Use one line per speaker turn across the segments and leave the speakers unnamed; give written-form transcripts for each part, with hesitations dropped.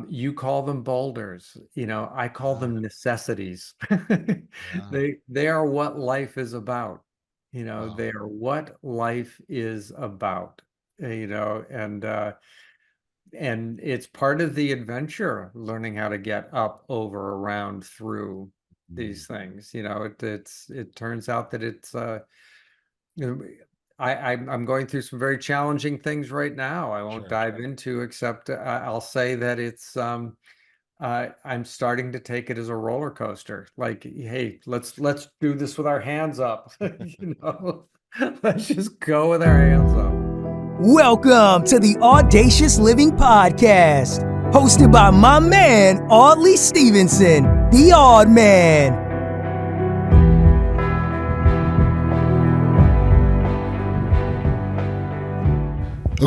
You call them boulders, I call
Ah,
them necessities.
yeah.
They are what life is about.
Wow.
They are what life is about. And it's part of the adventure, learning how to get up, over, around, through
Mm,
these things. It turns out that you know, I'm going through some very challenging things right now. I won't
sure.
dive into, except I'll say that I'm starting to take it as a roller coaster. Like, hey, let's do this with our hands up. Let's just go with our hands up.
Welcome to the Audacious Living Podcast, hosted by my man, Audley Stephenson, the Odd Man.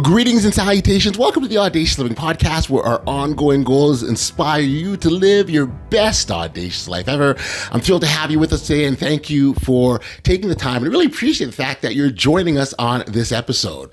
Greetings and salutations. Welcome to the Audacious Living Podcast, where our ongoing goals inspire you to live your best audacious life ever. I'm thrilled to have you with us today, and thank you for taking the time. And I really appreciate the fact that you're joining us on this episode.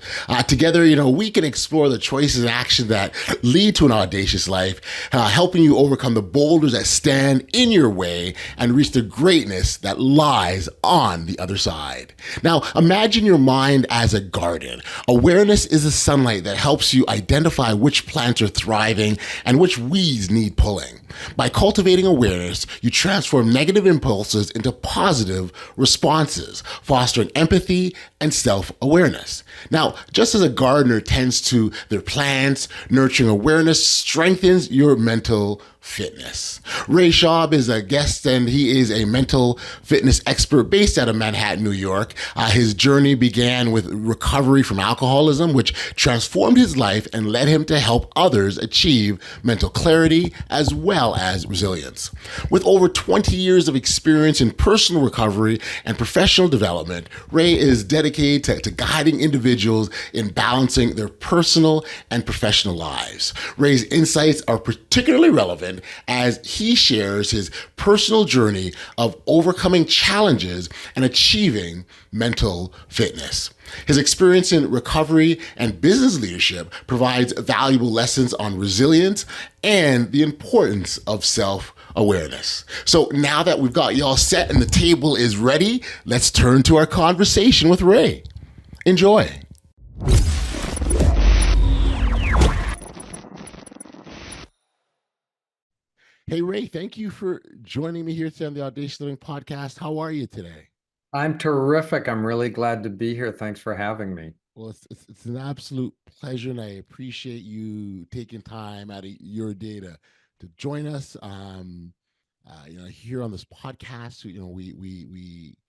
Together, we can explore the choices and actions that lead to an audacious life, helping you overcome the boulders that stand in your way and reach the greatness that lies on the other side. Now, imagine your mind as a garden. Awareness is the sunlight that helps you identify which plants are thriving and which weeds need pulling. By cultivating awareness, you transform negative impulses into positive responses, fostering empathy and self-awareness. Now, just as a gardener tends to their plants, nurturing awareness strengthens your mental fitness. Ray Schaub is a guest, and he is a mental fitness expert based out of Manhattan, New York. His journey began with recovery from alcoholism, which transformed his life and led him to help others achieve mental clarity as well as resilience. With over 20 years of experience in personal recovery and professional development, Ray is dedicated to guiding individuals in balancing their personal and professional lives. Ray's insights are particularly relevant as he shares his personal journey of overcoming challenges and achieving mental fitness. His experience in recovery and business leadership provides valuable lessons on resilience and the importance of self-awareness. So now that we've got y'all set and the table is ready, let's turn to our conversation with Ray. Enjoy. Hey, Ray, thank you for joining me here today on the Audacious Living Podcast. How are you today?
I'm terrific. I'm really glad to be here. Thanks for having me.
Well, it's an absolute pleasure, and I appreciate you taking time out of your day to join us. Here on this podcast,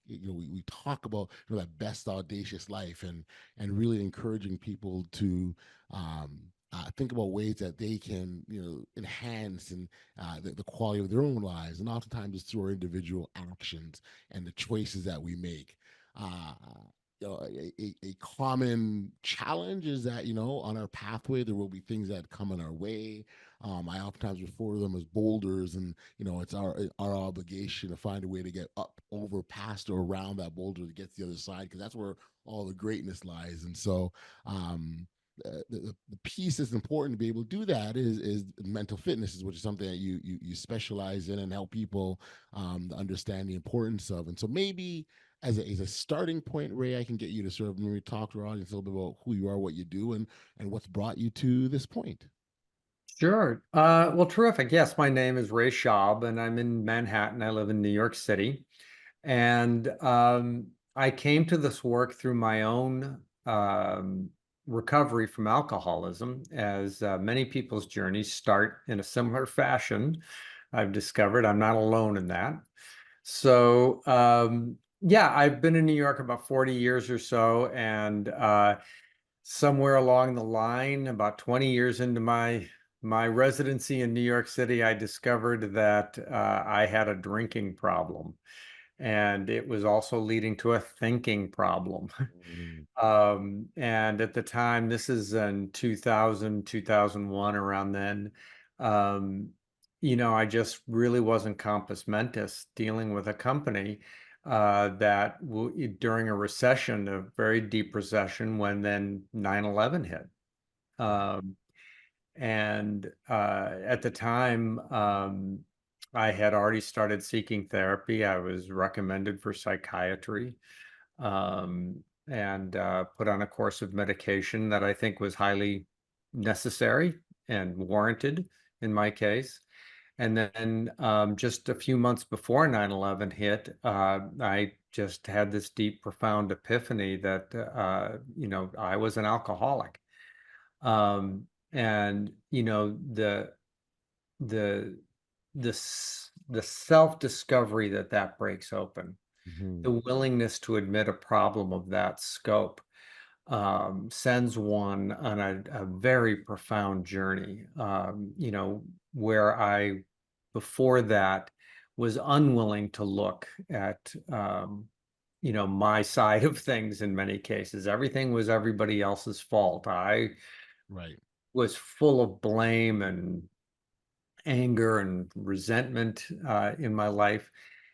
we talk about that best audacious life, and really encouraging people to think about ways that they can enhance and the quality of their own lives, and oftentimes it's through our individual actions and the choices that we make. Uh, a common challenge is that on our pathway there will be things that come in our way. I oftentimes refer to them as boulders, and it's our obligation to find a way to get up, over, past, or around that boulder to get to the other side, because that's where all the greatness lies. And so the piece that's important to be able to do that is mental fitness, which is something that you specialize in and help people understand the importance of. And so maybe as a starting point, Ray, I can get you to sort of maybe talk to our audience a little bit about who you are, what you do, and what's brought you to this point.
Sure. Well, terrific. Yes, my name is Ray Schaub, and I'm in Manhattan. I live in New York City. And I came to this work through my own recovery from alcoholism, as many people's journeys start in a similar fashion. I've discovered I'm not alone in that. So, yeah, I've been in New York about 40 years or so, and somewhere along the line, about 20 years into my residency in New York City, I discovered that I had a drinking problem, and it was also leading to a thinking problem.
Mm,
And at the time, this is in 2000, 2001, around then, um, I just really wasn't compos mentis, dealing with a company that during a recession, a very deep recession, when then 9/11 hit. Um, And at the time, I had already started seeking therapy. I was recommended for psychiatry, and put on a course of medication that I think was highly necessary and warranted in my case. And then just a few months before 9/11 hit, I just had this deep, profound epiphany that, I was an alcoholic. And, the, the self-discovery that breaks open,
Hmm.
the willingness to admit a problem of that scope, sends one on a very profound journey, where I, before that, was unwilling to look at, my side of things in many cases. Everything was everybody else's fault. I
Right.
was full of blame and anger and resentment in my life.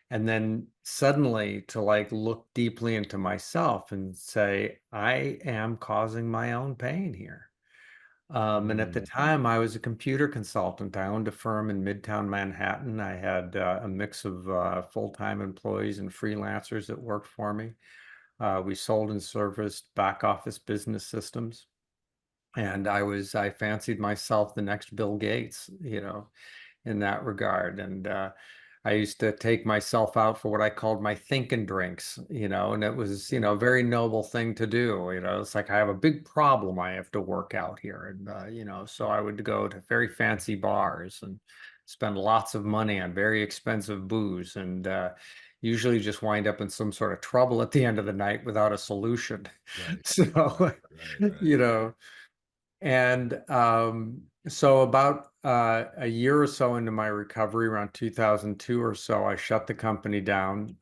And then suddenly to like look deeply into myself and say, I am causing my own pain here. And at the
Mm.
time, I was a computer consultant. I owned a firm in Midtown Manhattan. I had a mix of full-time employees and freelancers that worked for me. We sold and serviced back office business systems. And I fancied myself the next Bill Gates, in that regard. And I used to take myself out for what I called my thinking drinks, and it was, a very noble thing to do. It's like I have a big problem I have to work out here. And, so I would go to very fancy bars and spend lots of money on very expensive booze and usually just wind up in some sort of trouble at the end of the night without a solution.
Right.
So,
Right.
you
Right.
know, and so about a year or so into my recovery, around 2002 or so, I shut the company down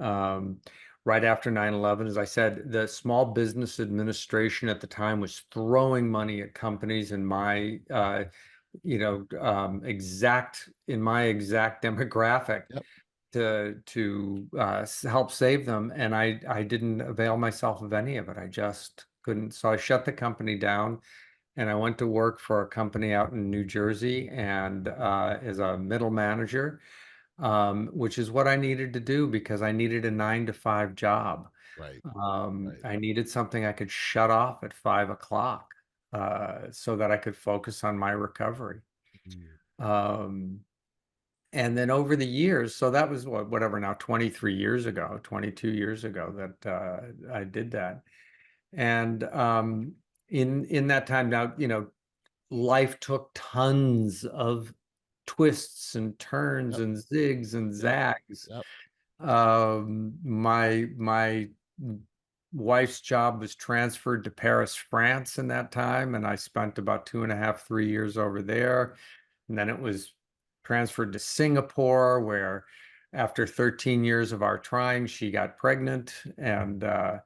right after 9/11. As I said, the Small Business Administration at the time was throwing money at companies in my, exact demographic
Yep.
to help save them, and I didn't avail myself of any of it. I just couldn't. So I shut the company down and I went to work for a company out in New Jersey and as a middle manager, which is what I needed to do because I needed a 9 to 5 job.
Right. Right.
I needed something I could shut off at 5 o'clock so that I could focus on my recovery.
Mm.
Um, and then over the years, so that was whatever now, 23 years ago, 22 years ago that I did that. And in that time now, life took tons of twists and turns
Yep.
and zigs and
Yep.
zags.
Yep.
My wife's job was transferred to Paris, France in that time, and I spent about 2.5, 3 years over there. And then it was transferred to Singapore, where after 13 years of our trying, she got pregnant. And
Wow.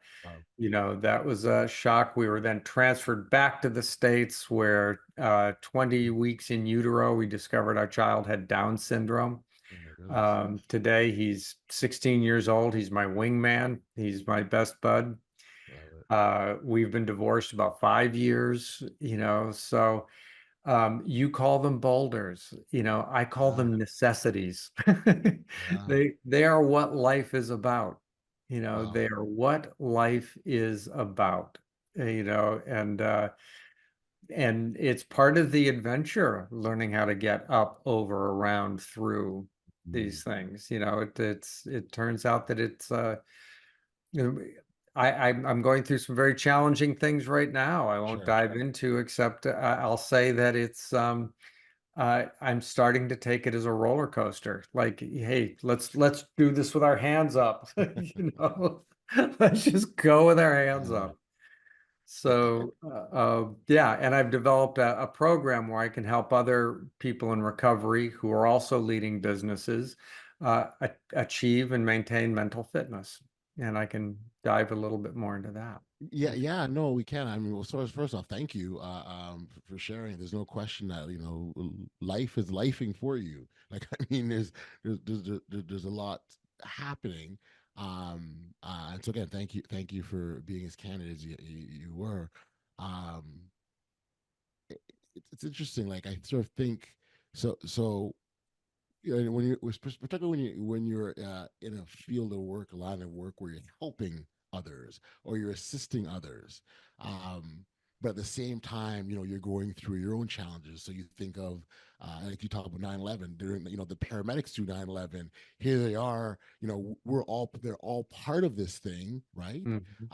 that was a shock. We were then transferred back to the States where 20 weeks in utero, we discovered our child had Down syndrome.
Oh my goodness.
Today, he's 16 years old. He's my wingman. He's my best bud.
Love it.
We've been divorced about 5 years, so you call them boulders, I call
Yeah.
them necessities.
Yeah.
They are what life is about.
Wow.
They are what life is about. And it's part of the adventure, learning how to get up, over, around, through
Mm.
these things. It turns out that it's you know, I'm going through some very challenging things right now. I won't
Sure.
dive into, except I'll say that I'm starting to take it as a roller coaster. Like, hey, let's do this with our hands up. Let's just go with our hands
Yeah.
up. So, yeah, and I've developed a program where I can help other people in recovery who are also leading businesses achieve and maintain mental fitness. And I can dive a little bit more into that.
Yeah, yeah, no, we can. I mean, well, first off, thank you for sharing. There's no question that life is lifing for you. Like, I mean, there's a lot happening. And so again, thank you for being as candid as you were. Um, it's interesting. Like I sort of think so. You know, when you, particularly when you're in a field of work, a line of work where you're helping others or you're assisting others, um, but at the same time, you know, you're going through your own challenges. So you think of, like you talk about 9/11, during, you know, the paramedics do 9/11. Here they are, you know, they're all part of this thing, right?
Mhm.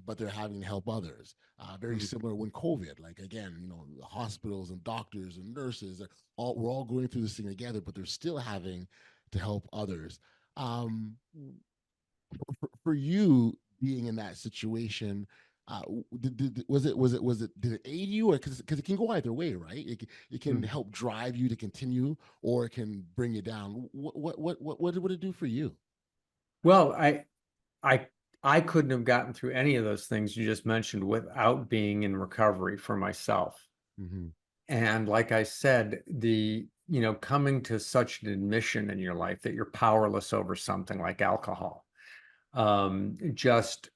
But they're having to help others. Very
Mhm.
similar when COVID, like again, you know, the hospitals and doctors and nurses are we're all going through this thing together, but they're still having to help others. Um, for you being in that situation, did it aid you, or because it can go either way, right? It can
Mhm.
help drive you to continue, or it can bring you down. What did it do for you?
Well, I I couldn't have gotten through any of those things you just mentioned without being in recovery for myself.
Mm-hmm.
And like I said, coming to such an admission in your life that you're powerless over something like alcohol, just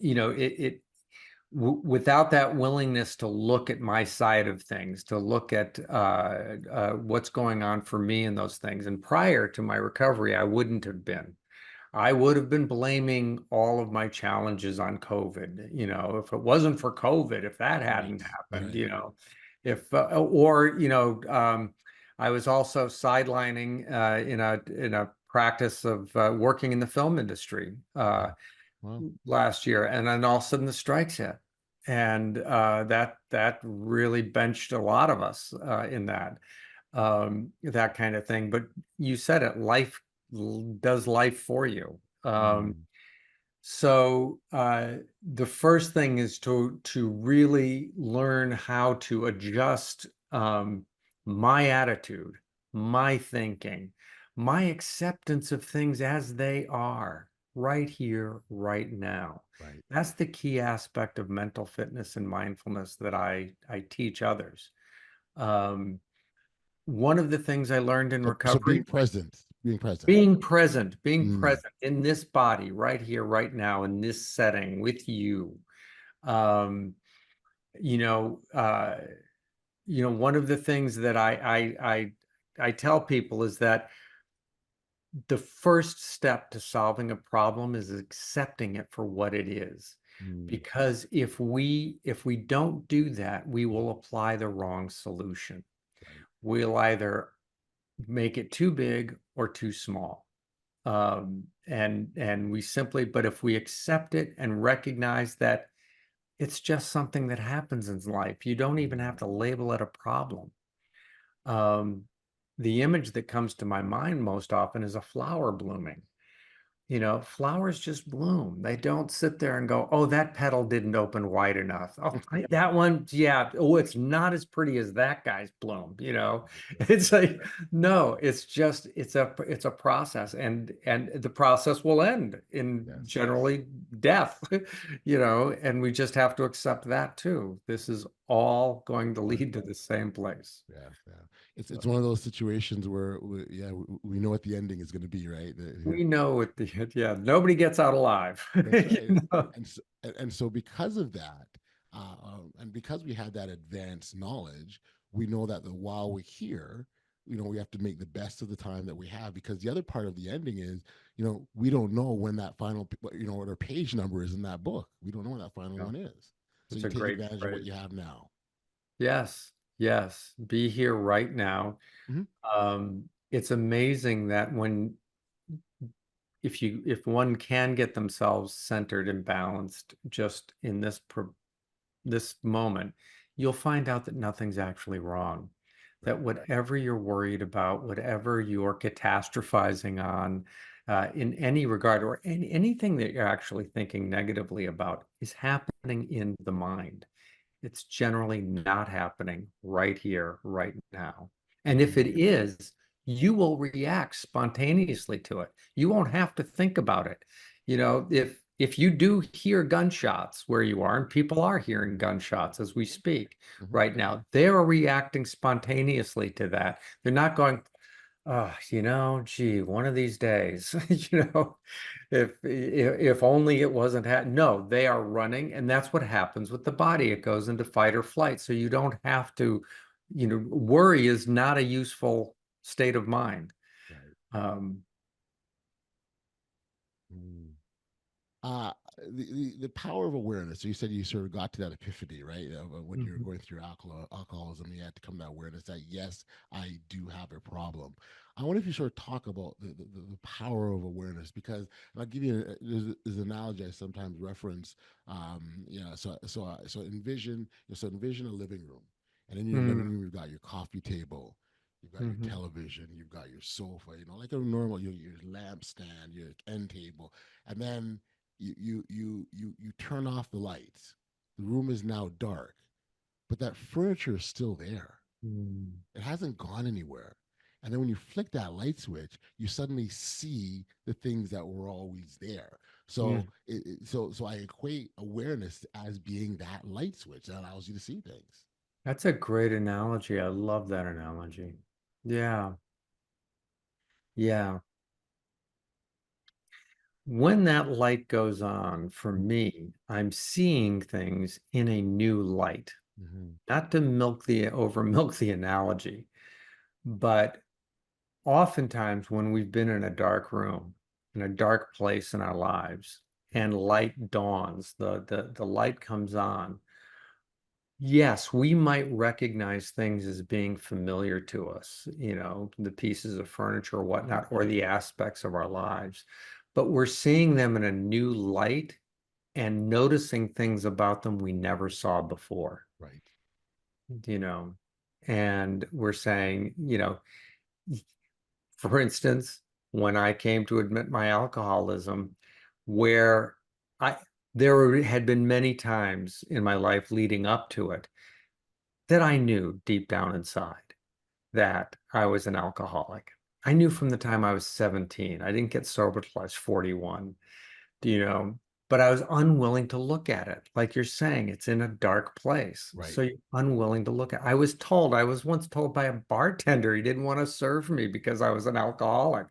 it without that willingness to look at my side of things, to look at what's going on for me in those things. And prior to my recovery, I wouldn't have been. I would have been blaming all of my challenges on COVID. If it wasn't for COVID, if that hadn't
Right,
happened,
right.
if or I was also sidelining in a practice of working in the film industry
Well,
last year, and then all of a sudden the strikes hit, and that really benched a lot of us in that kind of thing. But you said it, life does life for you.
mm,
So the first thing is to really learn how to adjust my attitude, my thinking, my acceptance of things as they are, right here, right now.
right.
That's the key aspect of mental fitness and mindfulness that I teach others. Um, One of the things I learned in
So
recovery,
being present.
being
Mm,
present in this body right here, right now, in this setting with you. Um, you know, uh, one of the things that I tell people is that the first step to solving a problem is accepting it for what it is.
mm,
Because if we don't do that, we will apply the wrong solution.
right.
We'll either make it too big or too small. And we simply, but if we accept it and recognize that it's just something that happens in life, you don't even have
Mm,
to label it a problem. Um, the image that comes to my mind most often is a flower blooming. Flowers just bloom. They don't sit there and go, oh, that petal didn't open wide enough. Oh, that one, yeah. Oh, it's not as pretty as that guy's bloom.
right,
It's like, no, it's a process, and the process will end in
yes.
generally death, and we just have to accept that too. This is all going to
Right.
lead to the same place.
Yeah, yeah. It's
So
one of those situations where we know what the ending is going to be, right?
we know at the end, yeah, nobody gets out alive.
That's
You
right.
know?
And so because of that, and because we had that advanced knowledge, we know that while we're here, you know, we have to make the best of the time that we have, because the other part of the ending is, you know, we don't know when that final, you know, what our page number is in that book. We don't know when that final
Yeah,
one is. So
it's
you
a
take
great
advantage of what
phrase.
you have now.
Yes, yes. Be here right now.
Mhm.
It's amazing that if one can get themselves centered and balanced just in this moment, you'll find out that nothing's actually wrong. That
Right.
whatever you're worried about, whatever you're catastrophizing on, in any regard, or anything that you're actually thinking negatively about, is happening in the mind. It's generally not happening right here, right now. And if it
Mm,
is, you will react spontaneously to it. You won't have to think about it. If you do hear gunshots where you are, and people are hearing gunshots as we speak
mhm.
right now, they're reacting spontaneously to that. They're not going, gee, one of these days, if only it wasn't no, they are running, and that's what happens with the body. It goes into fight or flight. So you don't have to, worry is not a useful state of mind.
Right.
Um,
Mm. Uh, the power of awareness. So you said you sort of got to that epiphany, right? When you're
mhm,
going through alcoholism, you had to come to that awareness that yes, I do have a problem. I wonder if you sort of talk about the power of awareness, because and I'll give you there's an analogy I sometimes reference. So envision a living room, and in your living
mm,
room you've got your coffee table. You've got your
mhm,
television, you've got your sofa, like a normal your lamp stand, your end table, and then you turn off the lights. The room is now dark, but that furniture is still there.
mm,
It hasn't gone anywhere. And then when you flick that light switch, you suddenly see the things that were always there. So
mm.
so I equate awareness as being that light switch that allows you to see things.
That's a great analogy. I love that analogy. Yeah, yeah. When that light goes on, for me, I'm seeing things in a new light.
Mm-hmm.
Not to over milk the analogy, but oftentimes when we've been in a dark room, in a dark place in our lives, and light dawns, the light comes on. Yes, we might recognize things as being familiar to us, the pieces of furniture or whatnot, or the aspects of our lives, but we're seeing them in a new light and noticing things about them we never saw before,
Right.
you know, and we're saying, for instance, when I came to admit my alcoholism, where I there had been many times in my life leading up to it that I knew deep down inside that I was an alcoholic. I knew from the time I was 17. I didn't get sober till I was 41, you know, but I was unwilling to look at it. Like you're saying, it's in a dark place.
Right.
So you're unwilling to look at it. I was once told by a bartender he didn't want to serve me because I was an alcoholic.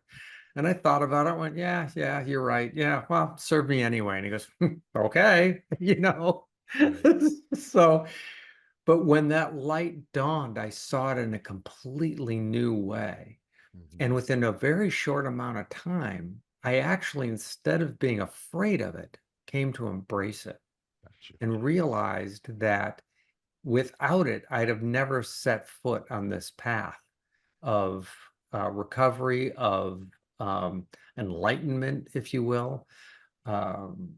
And I thought about it, went, yeah, yeah, you're right. Yeah, well, serve me anyway. And he goes, okay,
Right.
So, but when that light dawned, I saw it in a completely new way. And
Mm-hmm.
within a very short amount of time, I actually, instead of being afraid of it, came to embrace it
Gotcha.
and realized that without it, I'd have never set foot on this path of recovery, of um, enlightenment, if you will, um,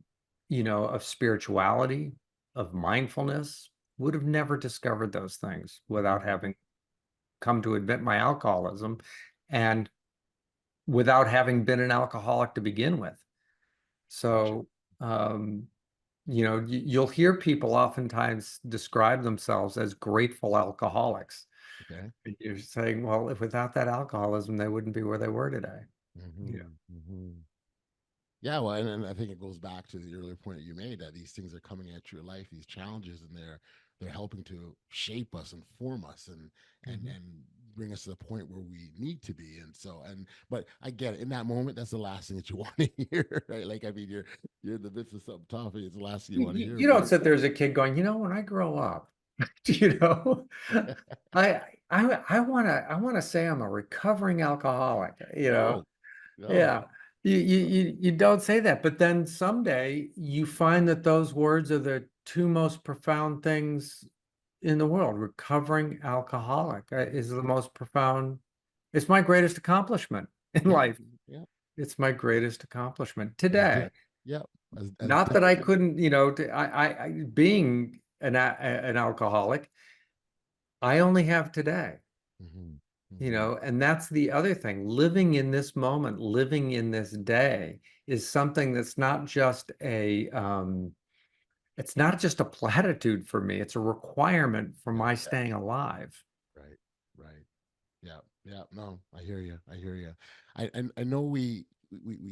of spirituality, of mindfulness. Would have never discovered those things without
Mm-hmm.
having come to admit my alcoholism and without having been an alcoholic to begin with.
Gotcha.
So, you'll hear people oftentimes describe themselves as grateful alcoholics.
Okay.
You're saying, well, if without that alcoholism, they wouldn't be where they were today. Yeah.
Mm-hmm. Mm-hmm. Yeah, well, and I think it goes back to the earlier point that you made that these things are coming at your life, these challenges, and they're helping to shape us and form us
Mhm.
and bring us to the point where we need to be. And so, but I get it. In that moment, that's the last thing that you want to hear, right? Like, I mean, you're in the midst of something tough, and it's the last thing you want to hear.
You don't
But
sit there as a kid going, when I grow up, you know, I I want to say I'm a recovering alcoholic.
no, no,
Yeah. You don't say that, but then someday you find that those words are the two most profound things in the world. Recovering alcoholic is the most profound. It's my greatest accomplishment in
yeah,
life.
yeah,
It's my greatest accomplishment
as
today.
yeah, as
Not that I
difficult.
couldn't, being an alcoholic, I only have today.
Hmm. Hmm.
And that's the other thing. Living in this moment, living in this day is something that's not just it's not just a platitude for me. It's a requirement for
Yeah,
my staying alive.
right, right. Yeah, yeah. No, I hear you. I hear you. I know we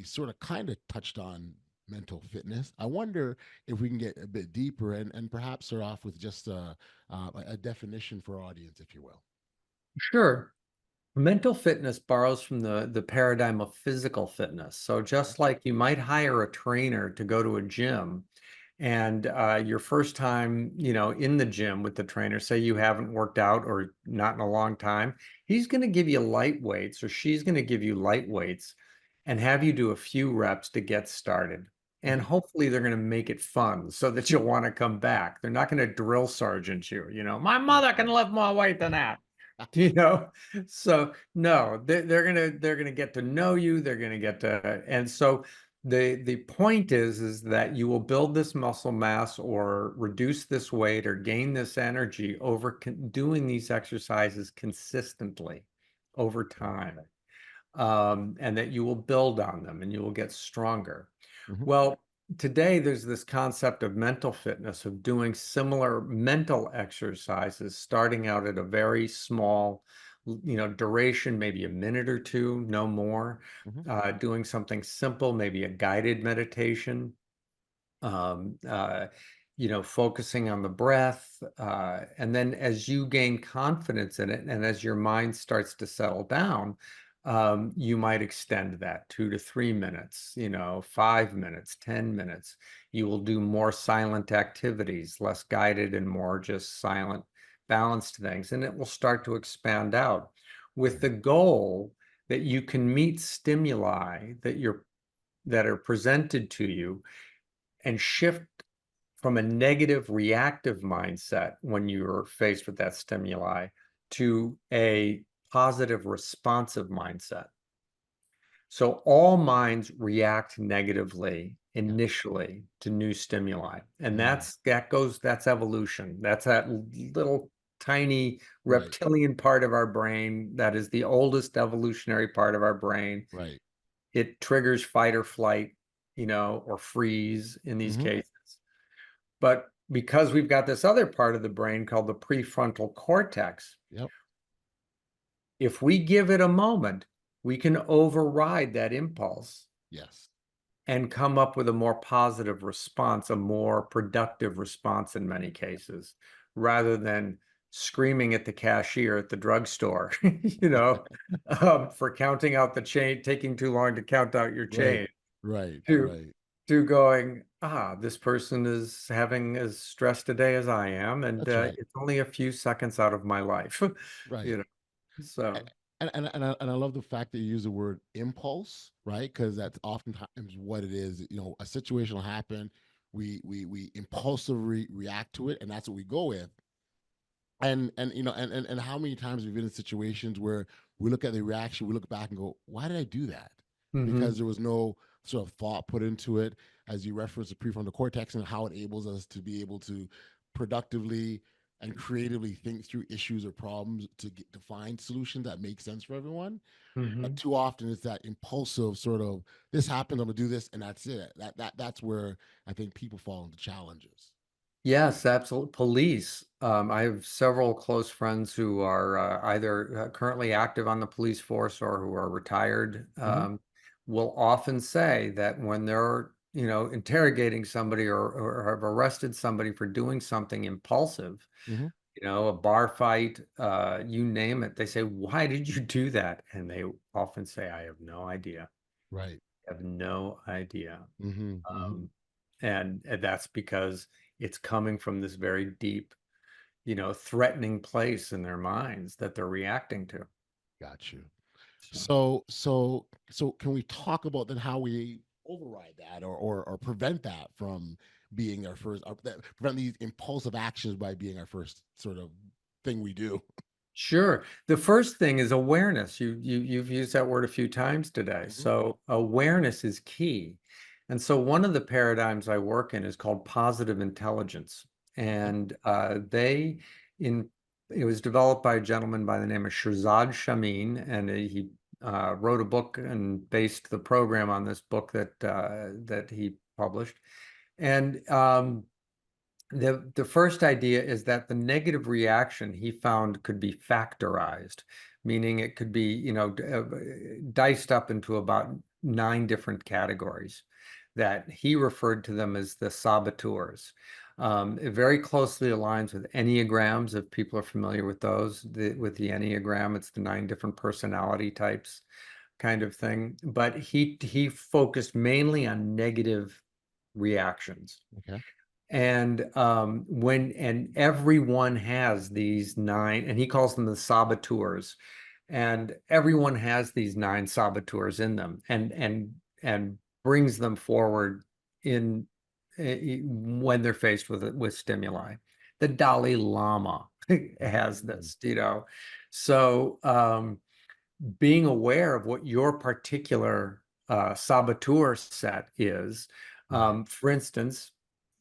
sort of kind of touched on mental fitness. I wonder if we can get a bit deeper and perhaps start off with just a definition for our audience, if you will.
Sure. Mental fitness borrows from the paradigm of physical fitness. So just like you might hire a trainer to go to a gym, and your first time, in the gym with the trainer, say you haven't worked out or not in a long time, he's going to give you light weights, or she's going to give you light weights and have you do a few reps to get started. And
Mhm.
hopefully they're going to make it fun so that you'll want to come back. They're not going to drill sergeant you, my
Right,
mother can
right.
lift more weight than that. you know so no, they're gonna get to know you. They're gonna get to, and so the point is that you will build this muscle mass or reduce this weight or gain this energy over doing these exercises consistently over time, and that you will build on them and you will get stronger.
Mhm.
Well, today there's this concept of mental fitness, of doing similar mental exercises, starting out at a very small, duration, maybe a minute or two, no more,
Mhm.
doing something simple, maybe a guided meditation, um, uh, focusing on the breath. And then as you gain confidence in it and as your mind starts to settle down, you might extend that 2 to 3 minutes, 5 minutes, 10 minutes. You will do more silent activities, less guided and more just silent, balanced things. And it will start to expand out with
Right.
the goal that you can meet stimuli that are presented to you and shift from a negative reactive mindset when you're faced with that stimuli to a positive responsive mindset. So all minds react negatively
Yeah.
initially to new stimuli. And
Mhm.
that's evolution. That's that little tiny
Right.
reptilian part of our brain that is the oldest evolutionary part of our brain.
Right.
It triggers fight or flight, or freeze in these
Mhm.
cases. But because we've got this other part of the brain called the prefrontal cortex,
Yep.
if we give it a moment, we can override that impulse
Yes.
and come up with a more positive response, a more productive response in many cases, rather than screaming at the cashier at the drugstore, for counting out the change, taking too long to count out your
Right.
change,
Right.
to
Right.
going, this person is having as stressed a day as I am, and
That's right.
it's only a few seconds out of my life,
Right.
you know.
A-
So
and I love the fact that you use the word impulse, right? Because that's oftentimes what it is. A situation will happen, we impulsively react to it, and that's what we go with. And how many times we've been in situations where we look at the reaction, we look back and go, why did I do that? Because
mhm.
there was no sort of thought put into it. As you referenced the prefrontal cortex and how it enables us to be able to productively and creatively think through issues or problems to find solutions that make sense for everyone. But
Mhm.
too often it's that impulsive sort of, this happened, I'm gonna do this, and that's it. That's where I think people fall into challenges.
Yes, absolutely. Police. I have several close friends who are either currently active on the police force or who are retired.
Hmm.
Will often say that when they're, interrogating somebody or have arrested somebody for doing something impulsive,
Hmm.
a bar fight, you name it, they say, "Why did you do that?" And they often say, "I have no idea.
Right.
I have no idea."
Hmm. Hmm.
Um, and that's because it's coming from this very deep, threatening place in their minds that they're reacting to.
Got you.
So,
So can we talk about then how we override that or prevent that from being our first, prevent these impulsive actions by being our first sort of thing we do?
sure. The first thing is awareness. You've used that word a few times today.
Hmm.
So awareness is key. And so one of the paradigms I work in is called positive intelligence.
Okay.
And in it was developed by a gentleman by the name of Shirzad Shamin, and he wrote a book and based the program on this book that he published. And the first idea is that the negative reaction he found could be factorized, meaning it could be, diced up into about 9 different categories that he referred to them as the saboteurs. It very closely aligns with Enneagrams, if people are familiar with those. With the Enneagram, it's the 9 different personality types kind of thing. But he focused mainly on negative reactions.
Okay.
And and everyone has these 9, and he calls them the saboteurs, and everyone has these 9 saboteurs in them, and brings them forward in when they're faced with stimuli. The Dalai Lama has this, So being aware of what your particular saboteur set is,
Right.
for instance,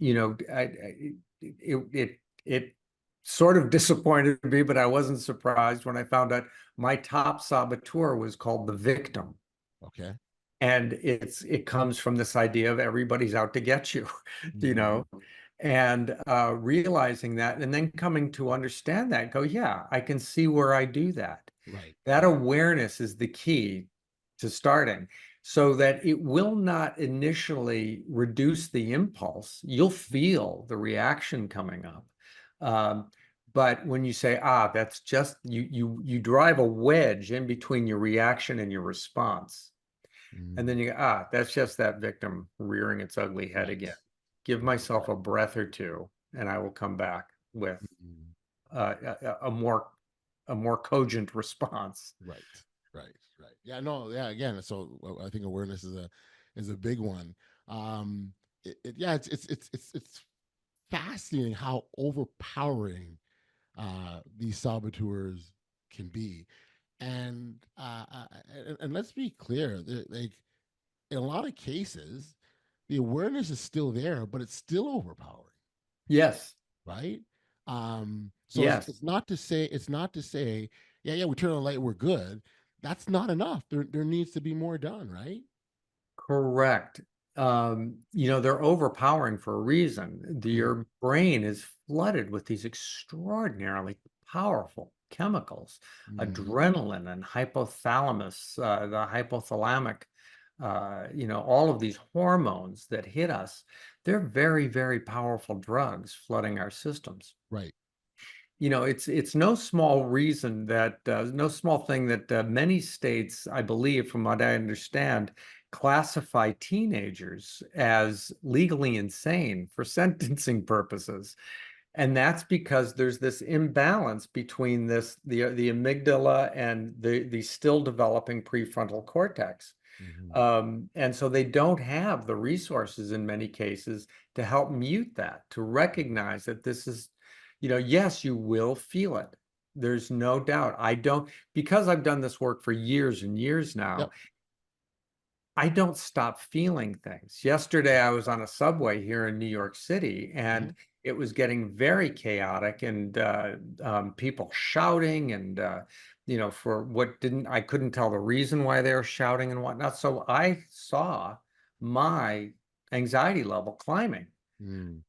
it sort of disappointed me, but I wasn't surprised when I found out my top saboteur was called the victim.
Okay.
And it comes from this idea of everybody's out to get you, you
Mhm.
know, and realizing that, and then coming to understand that, go, yeah, I can see where I do that.
Right.
That awareness is the key to starting, so that it will not initially reduce the impulse. You'll feel the reaction coming up. But when you say, that's just you drive a wedge in between your reaction and your response. And then
Mm.
you go, that's just that victim rearing its ugly head
Right.
again. Give
Right.
myself a breath or two, and I will come back with
Mhm.
a more cogent response.
Right. Right. Right. Yeah. No. Yeah. Again, so I think awareness is a big one. Um, yeah. It's fascinating how overpowering these saboteurs can be, and let's be clear, like in a lot of cases, the awareness is still there, but it's still overpowering,
Yes,
right? So
yes,
it's not to say, yeah, we turn on the light, we're good. That's not enough. There needs to be more done, right?
correct. They're overpowering for a reason.
Mm,
Your brain is flooded with these extraordinarily powerful chemicals,
mm,
adrenaline and hypothalamus, the hypothalamic, all of these hormones that hit us. They're very, very powerful drugs flooding our systems.
right.
It's no small reason that no small thing that many states, I believe, from what I understand, classify teenagers as legally insane for sentencing purposes. And that's because there's this imbalance between the amygdala and the still developing prefrontal cortex.
Hmm.
And so they don't have the resources in many cases to help mute that, to recognize that this is, yes, you will feel it. There's no doubt. Because I've done this work for years and years now,
Yep.
I don't stop feeling things. Yesterday, I was on a subway here in New York City,
Hmm.
and it was getting very chaotic, and people shouting, and for what didn't I couldn't tell the reason why they were shouting and whatnot. So I saw my anxiety level climbing.
Mm.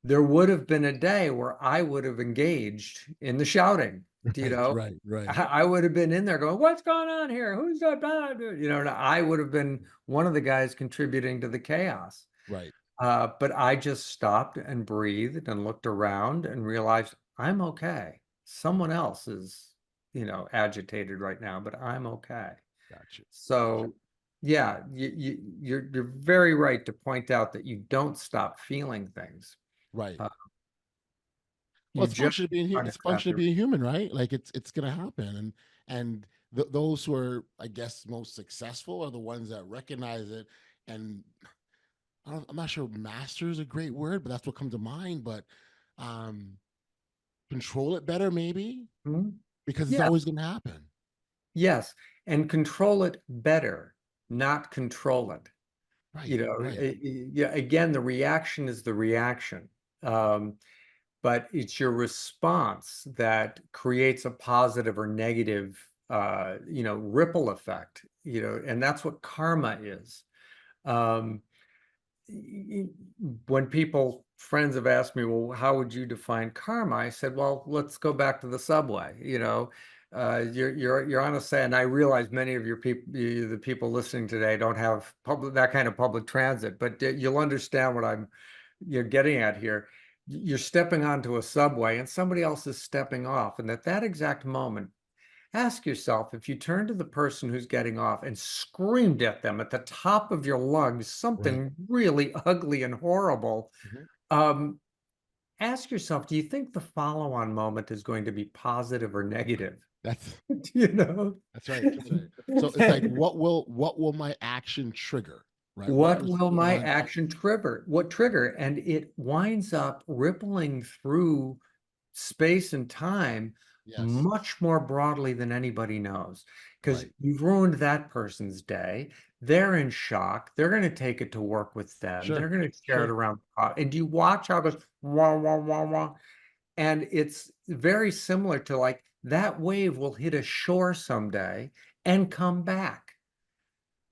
There would have been a day where I would have engaged in the shouting. you
Right.
know,
Right. Right.
I would have been in there going, "What's going on here? Who's that?" And I would have been one of the guys contributing to the chaos.
Right.
But I just stopped and breathed and looked around and realized I'm okay. Someone else is, agitated right now, but I'm okay.
Gotcha. Gotcha.
So, yeah, you're very right to point out that you don't stop feeling things.
Right.
Uh,
Well,
you just try to
it's
craft
function of
your.
being human, right? Like it's gonna happen, and those who are, I guess, most successful are the ones that recognize it. And I'm not sure master is a great word, but that's what comes to mind. But um, control it better, maybe,
Mhm.
because it's
Yeah,
always gonna happen.
yes, and control it better, not control it.
Right. Right.
Yeah, again, the reaction is the reaction. Um, but it's your response that creates a positive or negative, ripple effect, and that's what karma is. Um, when friends have asked me, well, how would you define karma? I said, well, let's go back to the subway. You're on a set, and I realize many of your people, the people listening today, don't have that kind of public transit, but you'll understand what I'm you're getting at here. you're stepping onto a subway and somebody else is stepping off. And at that exact moment, ask yourself, if you turn to the person who's getting off and screamed at them at the top of your lungs,
Right.
something really ugly and horrible,
Mhm.
um, ask yourself, do you think the follow-on moment is going to be positive or negative?
That's
You know?
that's right. That's right. So it's like, what will my action trigger? Right. What
What will my
response?
action trigger? What trigger? And it winds up rippling through space and time
Yes.
much more broadly than anybody knows. Because
Right.
you've ruined that person's day. They're in shock. They're going to take it to work with them.
Sure.
They're going to share it
Sure.
around. And you watch how it goes, wah, wah, wah, wah. And it's very similar to like that wave will hit a shore someday and come back.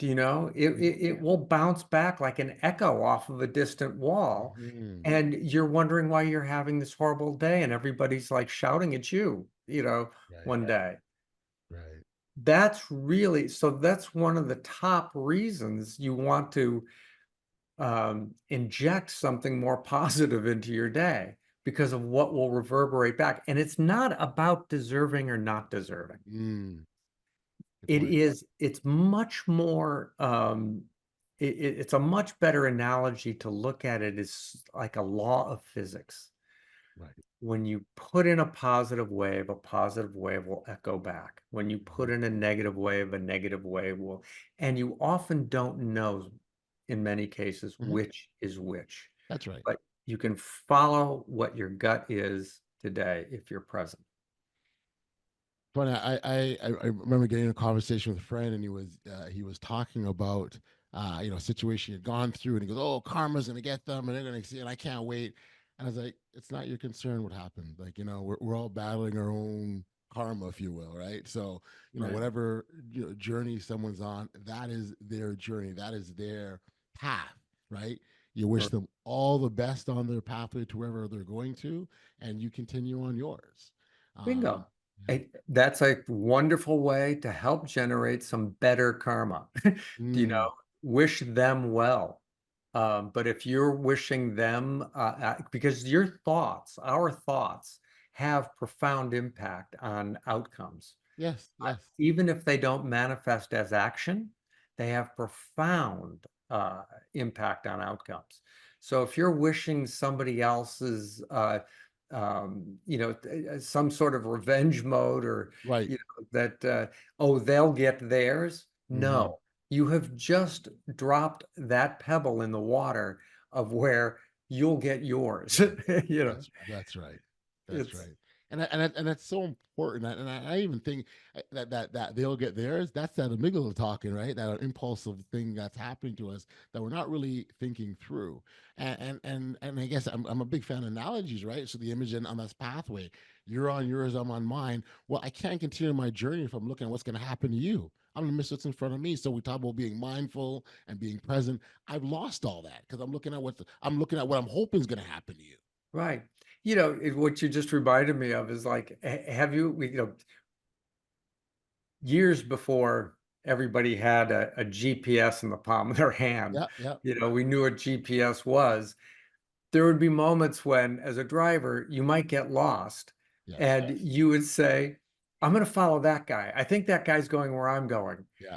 Do you know? It will bounce back like an echo off of a distant wall.
Mhm.
And you're wondering why you're having this horrible day, and everybody's like shouting at you,
Right.
one day.
Right.
That's one of the top reasons you want to inject something more positive into your day because of what will reverberate back. And it's not about deserving or not deserving.
Mm. Good
It
point.
is, it's much more, it's a much better analogy to look at it as like a law of physics.
Right.
When you put in a positive wave will echo back. When you put
Mhm.
in a negative wave will, and you often don't know in many cases
Mhm.
which is which,
That's right.
but you can follow what your gut is today if you're present.
Funny, I remember getting in a conversation with a friend, and he was talking about a situation he had gone through, and he goes, "Oh, karma's gonna get them, and they're gonna see, and I can't wait." And I was like, "It's not your concern what happened. Like, we're all battling our own karma, if you will, right? So,
Right.
whatever journey someone's on, that is their journey, that is their path, right? You wish them all the best on their pathway to wherever they're going to, and you continue on yours."
Bingo.
Yeah.
That's a wonderful way to help generate some better karma.
Mm.
Wish them well. But if you're wishing them, because our thoughts have profound impact on outcomes.
Yes, yes.
Even if they don't manifest as action, they have profound impact on outcomes. So if you're wishing somebody else's, some sort of revenge mode, or
Right.
that, oh, they'll get theirs.
Hmm.
No, you have just dropped that pebble in the water of where you'll get yours.
That's right. That's
It's
right. And that's so important. And I even think that they'll get theirs. That's that amygdala talking, right? That impulsive thing that's happening to us that we're not really thinking through. And I guess I'm a big fan of analogies, right? So the image on this pathway, you're on yours, I'm on mine. Well, I can't continue my journey if I'm looking at what's going to happen to you. I'm gonna miss what's in front of me. So we talk about being mindful and being present. I've lost all that because I'm looking at what I'm hoping is going to happen to you.
right. What you just reminded me of is like, have you, years before everybody had a GPS in the palm of their hand,
Yeah, yeah.
we knew what GPS was. There would be moments when, as a driver, you might get lost,
Yes.
and you would say, I'm going to follow that guy. I think that guy's going where I'm going.
Yeah.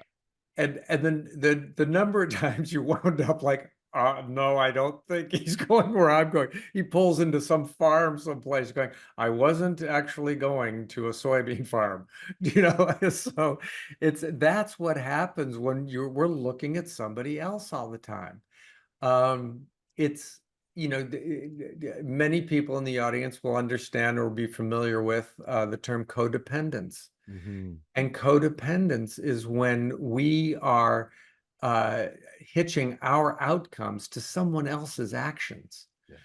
And then the number of times you wound up like, no, I don't think he's going where I'm going. He pulls into some farm someplace going, I wasn't actually going to a soybean farm. So that's what happens when we're looking at somebody else all the time. It's, many people in the audience will understand or be familiar with the term codependence.
Hmm.
And codependence is when we are hitching our outcomes to someone else's actions.
Yes.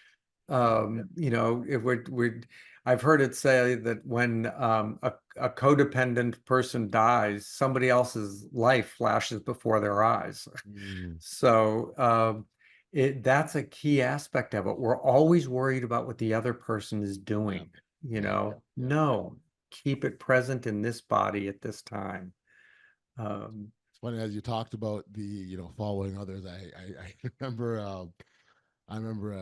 If I've heard it say that when a codependent person dies, somebody else's life flashes before their eyes.
Mm.
So that's a key aspect of it. We're always worried about what the other person is
Yeah.
doing,
Yeah. Yeah.
no, keep it present in this body at this time.
It's funny as you talked about the following others. I remember I remember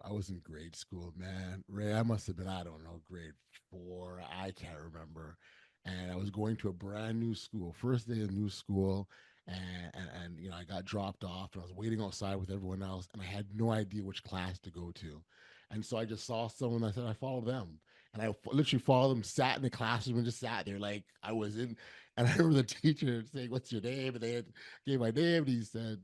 I was in grade school, man. Ray, I must have been, I don't know, grade 4. I can't remember. And I was going to a brand new school, first day of new school. And you know, I got dropped off and I was waiting outside with everyone else. And I had no idea which class to go to. And so I just saw someone, I said, I follow them. And I literally followed them, sat in the classroom and just sat there like I was in. And I remember the teacher saying, "What's your name?" And they gave my name. And he said,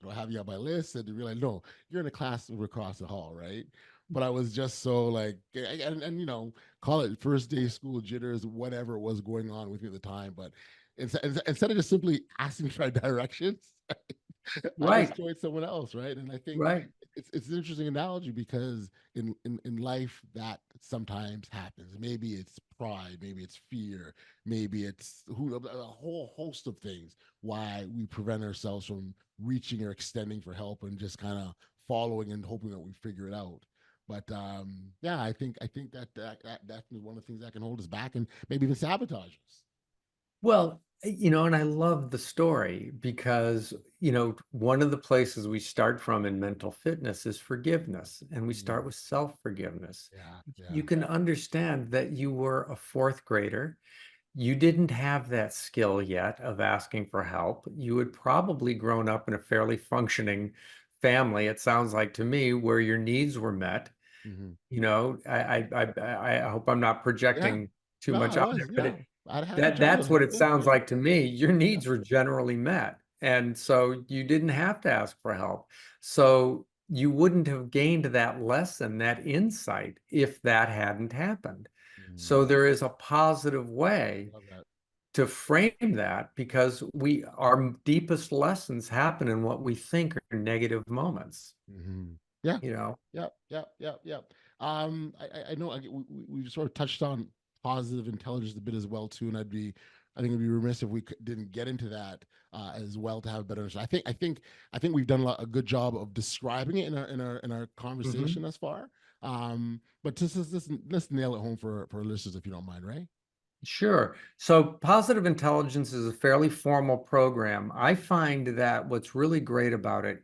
"Do I have you on my list?" And they realized, no, you're in a class across the hall, right? But I was just so like, and you know, call it first day school jitters, whatever was going on with me at the time. But instead of just simply asking for directions, I just
Right,
joined someone else, right? And I think
right.
it's an interesting analogy because in life that sometimes happens. Maybe it's pride, maybe it's fear, maybe it's a whole host of things why we prevent ourselves from reaching or extending for help and just kind of following and hoping that we figure it out. But yeah, I think that definitely one of the things that can hold us back and maybe even sabotage us.
Well, and I love the story because, one of the places we start from in mental fitness is forgiveness, and we
Mm,
start with self-forgiveness.
yeah,
You
yeah.
can understand that you were a fourth grader. You didn't have that skill yet of asking for help. You had probably grown up in a fairly functioning family, it sounds like to me, where your needs were met.
Hmm.
I hope I'm not
Yeah,
projecting too
no,
much
I
out there,
was,
but
yeah. I'd had a
that's what
childhood.
it
Yeah,
sounds
yeah,
like to me. Your
yeah.
needs were generally met. And so you didn't have to ask for help. So you wouldn't have gained that lesson, that insight, if that hadn't happened. So
Mm,
there is a positive way
love that.
to frame that because our deepest lessons happen in what we think are negative moments,
Hmm. Yeah,
you know?
yep, yep, yep, yep. I know we sort of touched on positive intelligence a bit as well too, and I think it'd be remiss if we didn't get into that as well to have a better understanding. I think we've done a good job of describing it in our conversation
Mhm.
thus far. But let's nail it home for our listeners if you don't mind, right?
Sure. So positive intelligence is a fairly formal program. I find that what's really great about it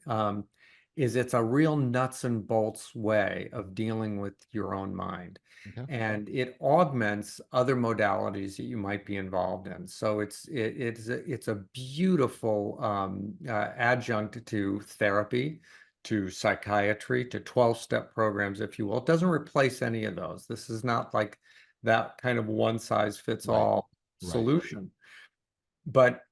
is it's a real nuts and bolts way of dealing with your own mind.
Okay.
And it augments other modalities that you might be involved in. So it's a beautiful adjunct to therapy, to psychiatry, to 12-step programs, if you will. It doesn't replace any of those. This is not like that kind of one size fits
Right.
all
Right.
solution. But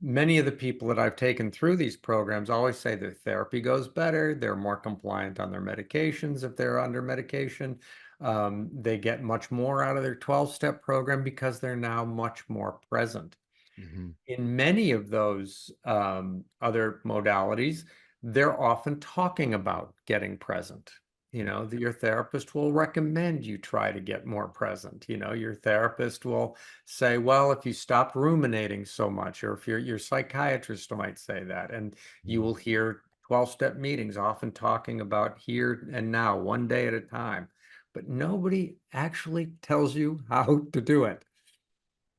many of the people that I've taken through these programs always say their therapy goes better. They're more compliant on their medications if they're under medication. They get much more out of their 12-step program because they're now much more present.
Hmm.
In many of those other modalities, they're often talking about getting present. Your therapist will recommend you try to get more present. Your therapist will say, well, if you stop ruminating so much, or if your psychiatrist might say that, and you will hear 12-step meetings often talking about here and now, one day at a time. But nobody actually tells you how to do it.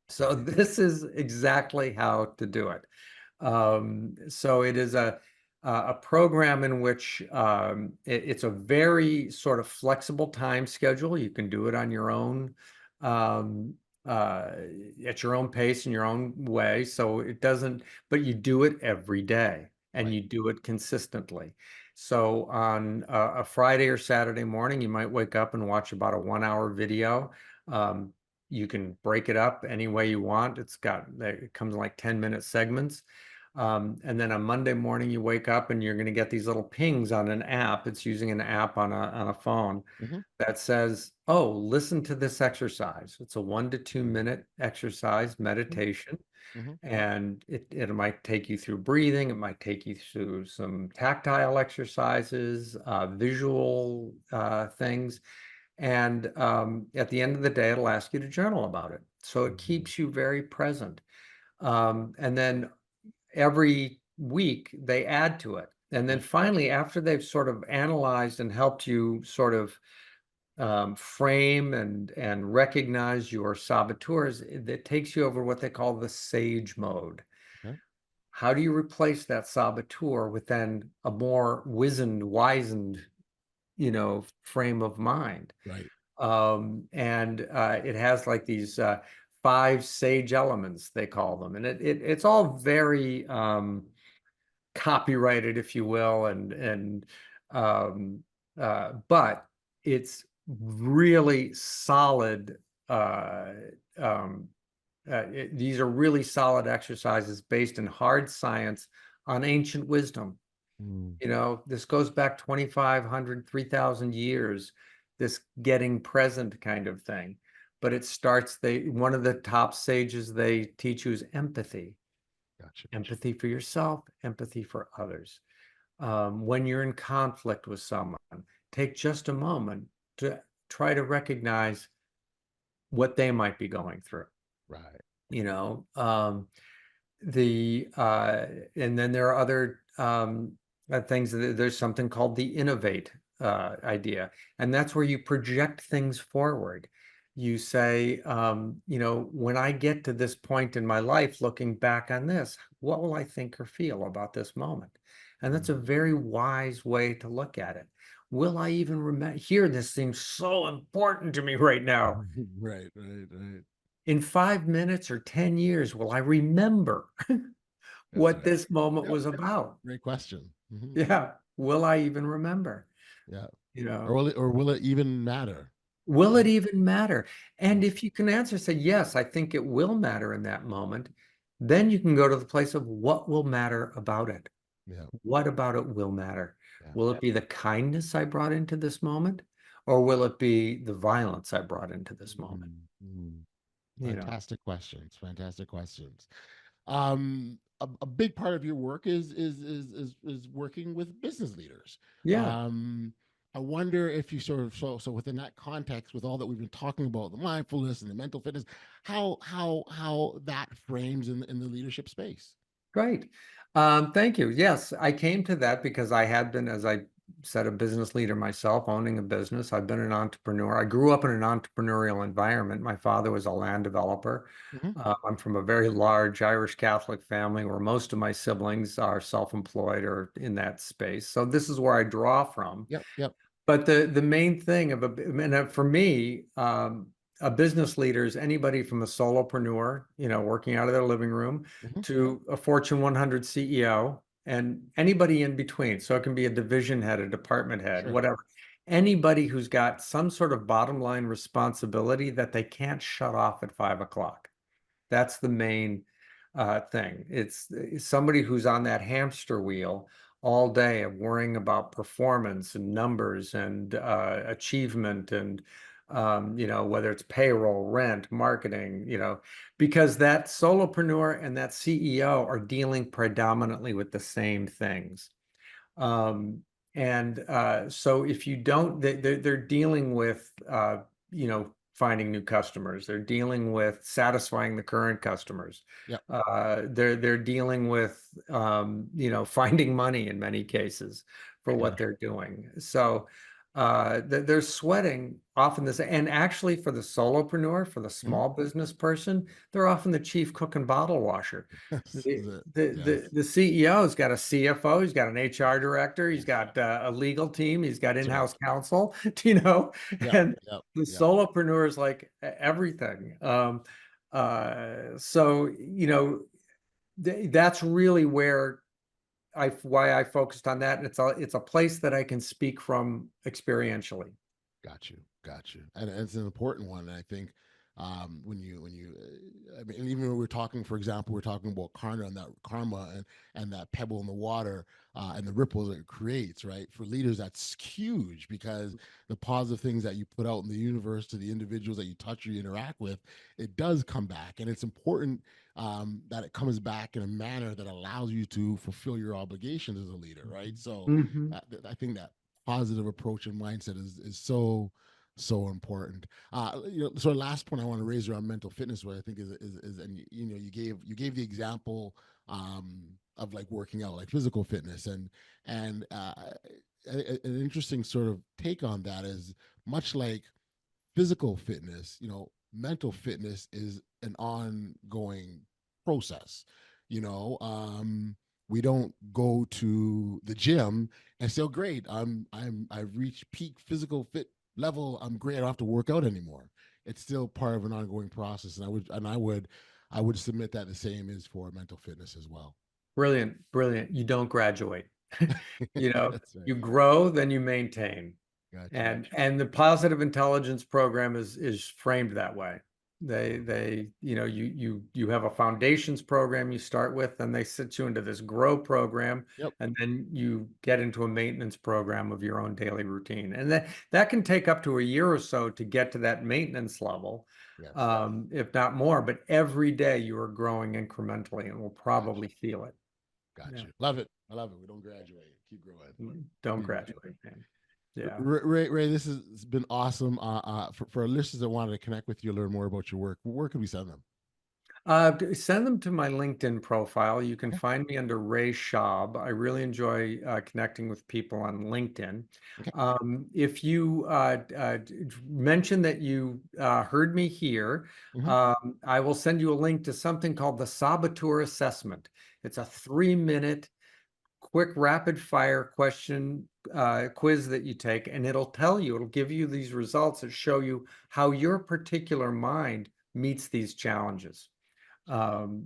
So
Right.
this is exactly how to do it. So it is a program in which it's a very sort of flexible time schedule. You can do it on your own, um, uh, at your own pace in your own way. So it doesn't, but you do it every day and
Right.
you do it consistently. So on a Friday or Saturday morning, you might wake up and watch about a 1 hour video. Um, you can break it up any way you want. It comes in like 10-minute segments. And then on Monday morning, you wake up and you're going to get these little pings on an app. It's using an app on a phone
Hmm.
that says, oh, listen to this exercise. It's a 1 to 2 minute exercise meditation.
Hmm.
And it might take you through breathing. It might take you through some tactile exercises, visual things. And at the end of the day, it'll ask you to journal about it. So it
Hmm.
keeps you very present. And then every week they add to it. And then
Okay.
finally, after they've sort of analyzed and helped you sort of frame and recognize your saboteurs, it takes you over what they call the sage mode.
Okay.
how do you replace that saboteur with then a more wizened, frame of mind?
Right.
And it has like these five sage elements, they call them, and it's all very copyrighted, if you will, um, but it's really solid. Um, these are really solid exercises based in hard science on ancient wisdom.
Mm.
This goes back 2,500, 3,000 years, this getting present kind of thing. But it starts, one of the top sages they teach you is empathy.
Gotcha.
Empathy for yourself, empathy for others. When you're in conflict with someone, take just a moment to try to recognize what they might be going through.
Right.
You know, the and then there are other things. There's something called the innovate idea, and that's where you project things forward. You say, when I get to this point in my life, looking back on this, what will I think or feel about this moment? And that's a
Mm.
very wise way to look at it. Will I even remember? Here, this seems so important to me right now.
Right, right, right.
In 5 minutes or 10 years, will I remember
That's
what
right.
this moment
Yep,
was
yep.
about?
Great question. Hmm.
Yeah. Will I even remember?
Yeah.
You
Or
know,
will it even matter?
will it
Right.
even matter? And
Yeah.
if you can answer, say, yes, I think it will matter in that moment, then you can go to the place of what will matter about it.
Yeah.
What about it will matter?
Yeah.
Will it be the kindness I brought into this moment? Or will it be the violence I brought into this moment?
Mm, mm.
You know,
Fantastic questions. Fantastic questions. A big part of your work is working with business leaders.
yeah.
Um, I wonder if you sort of so within that context, with all that we've been talking about, the mindfulness and the mental fitness, how that frames in the leadership space.
Great. Thank you. Yes, I came to that because I had been, as I said, a business leader myself, owning a business. I've been an entrepreneur. I grew up in an entrepreneurial environment. My father was a land developer.
Hmm.
I'm from a very large Irish Catholic family where most of my siblings are self-employed or in that space. So this is where I draw from.
Yep. Yep.
But the main thing for me, a business leader is anybody from a solopreneur, working out of their living room,
Hmm.
to a Fortune 100 CEO, and anybody in between. So it can be a division head, a department head,
Sure.
whatever. Anybody who's got some sort of bottom line responsibility that they can't shut off at 5 o'clock. That's the main thing. It's somebody who's on that hamster wheel all day of worrying about performance and numbers and achievement and whether it's payroll, rent, marketing, because that solopreneur and that CEO are dealing predominantly with the same things. Um, and so if you don't, they're dealing with, finding new customers. They're dealing with satisfying the current customers.
Yep.
They're dealing with, finding money in many cases for what
Sure.
they're doing. So they're sweating often this, and actually for the solopreneur, for the
Hmm.
small business person, they're often the chief cook and bottle washer.
This
The,
is it.
the,
Yes.
the, the CEO's got a CFO, he's got an HR director, he's got a legal team, he's got
That's right.
in-house counsel,
Yep.
and
Yep.
the
Yep.
solopreneur is like everything. So, that's really why I focused on that. And it's a place that I can speak from experientially.
Got you, got you, and it's an important one. And I think I mean, even when we're talking, for example, we're talking about karma and that pebble in the water and the ripples that it creates, right? For leaders, that's huge because the positive things that you put out in the universe to the individuals that you touch or you interact with, it does come back, and it's important that it comes back in a manner that allows you to fulfill your obligations as a leader, right? So
Mhm.
I think that positive approach and mindset is so important. So last point I want to raise around mental fitness, what I think is and you gave the example of like working out, like physical fitness, and an interesting sort of take on that is much like physical fitness. Mental fitness is an ongoing process. We don't go to the gym and say, "Oh, great, I've reached peak physical fit level. I'm great. I don't have to work out anymore." It's still part of an ongoing process, and I would submit that the same is for mental fitness as well.
Brilliant, brilliant. You don't graduate.
That's right.
You grow, then you maintain.
Gotcha.
And the positive intelligence program is framed that way. You have a foundations program you start with, and they sit you into this grow program,
Yep.
and then you get into a maintenance program of your own daily routine. And that can take up to a year or so to get to that maintenance level,
Yes.
if not more. But every day you are growing incrementally, and will probably feel it.
Gotcha.
Yeah.
Love it. I love it. We don't graduate. Keep growing.
Don't graduate, man. Yeah.
Ray, this has been awesome. For our listeners that wanted to connect with you, learn more about your work, where can we send them?
Send them to my LinkedIn profile. You can
Okay.
find me under Ray Schaub. I really enjoy connecting with people on LinkedIn.
Okay.
If you mention that you heard me here, I will send you a link to something called the Saboteur Assessment. It's a 3-minute quick rapid fire question quiz that you take, and it'll give you these results that show you how your particular mind meets these challenges. Then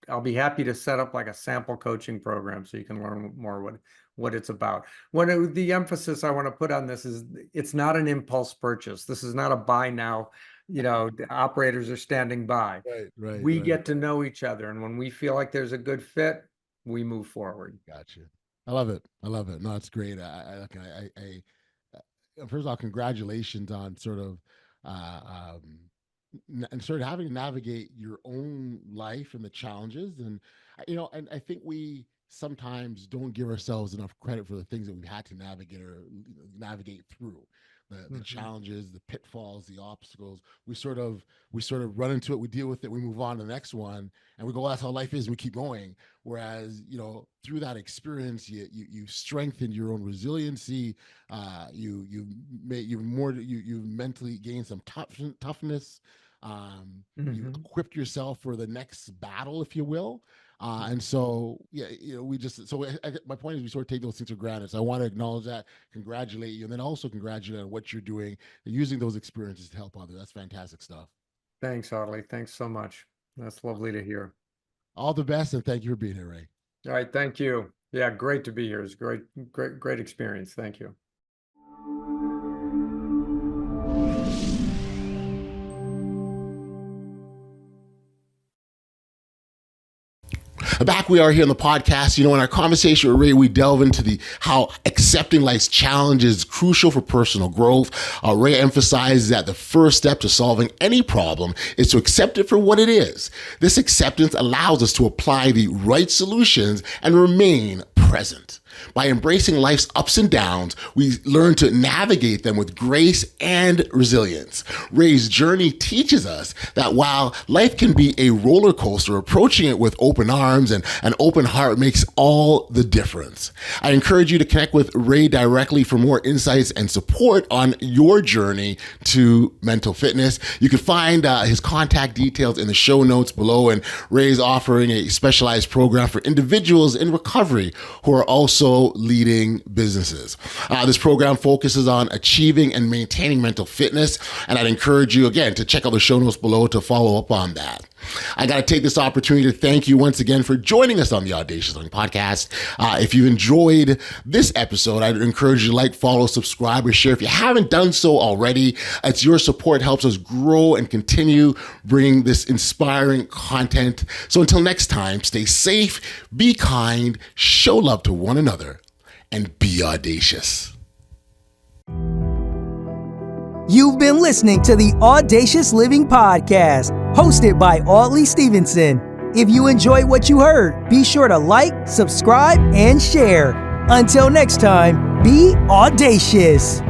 I'll be happy to set up like a sample coaching program so you can learn more what it's about. The emphasis I want to put on this is it's not an impulse purchase. This is not a buy now. The operators are standing by.
Right.
We get to know each other, and when we feel like there's a good fit, we move forward.
Gotcha. I love it. No, it's great. First of all, congratulations on sort of and sort of having to navigate your own life and the challenges, and I think we sometimes don't give ourselves enough credit for the things that we've had to navigate through. The challenges, the pitfalls, the obstacles. We sort of run into it, we deal with it, we move on to the next one, and we go, "Well, that's how life is," and we keep going. Whereas, through that experience, you strengthened your own resiliency. You've mentally gained some toughness. You equipped yourself for the next battle, if you will. And so, my point is we sort of take those things for granted. So I want to acknowledge that, congratulate you, and then also congratulate on what you're doing, using those experiences to help others. That's fantastic stuff.
Thanks, Audley. Thanks so much. That's lovely to hear.
All the best, and thank you for being here, Ray.
All right. Thank you. Yeah, great to be here. It's great experience. Thank you.
Back we are here on the podcast. In our conversation with Ray, we delve into how accepting life's challenges is crucial for personal growth. Ray emphasizes that the first step to solving any problem is to accept it for what it is. This acceptance allows us to apply the right solutions and remain present. By embracing life's ups and downs, we learn to navigate them with grace and resilience. Ray's journey teaches us that while life can be a roller coaster, approaching it with open arms and an open heart makes all the difference. I encourage you to connect with Ray directly for more insights and support on your journey to mental fitness. You can find his contact details in the show notes below, and Ray's offering a specialized program for individuals in recovery who are also leading businesses. This program focuses on achieving and maintaining mental fitness, and I'd encourage you again to check out the show notes below to follow up on that. I got to take this opportunity to thank you once again for joining us on the Audacious Living Podcast. If you enjoyed this episode, I'd encourage you to like, follow, subscribe, or share. If you haven't done so already, it's your support helps us grow and continue bringing this inspiring content. So until next time, stay safe, be kind, show love to one another, and be audacious.
You've been listening to the Audacious Living Podcast, hosted by Audley Stephenson. If you enjoyed what you heard, be sure to like, subscribe, and share. Until next time, be audacious.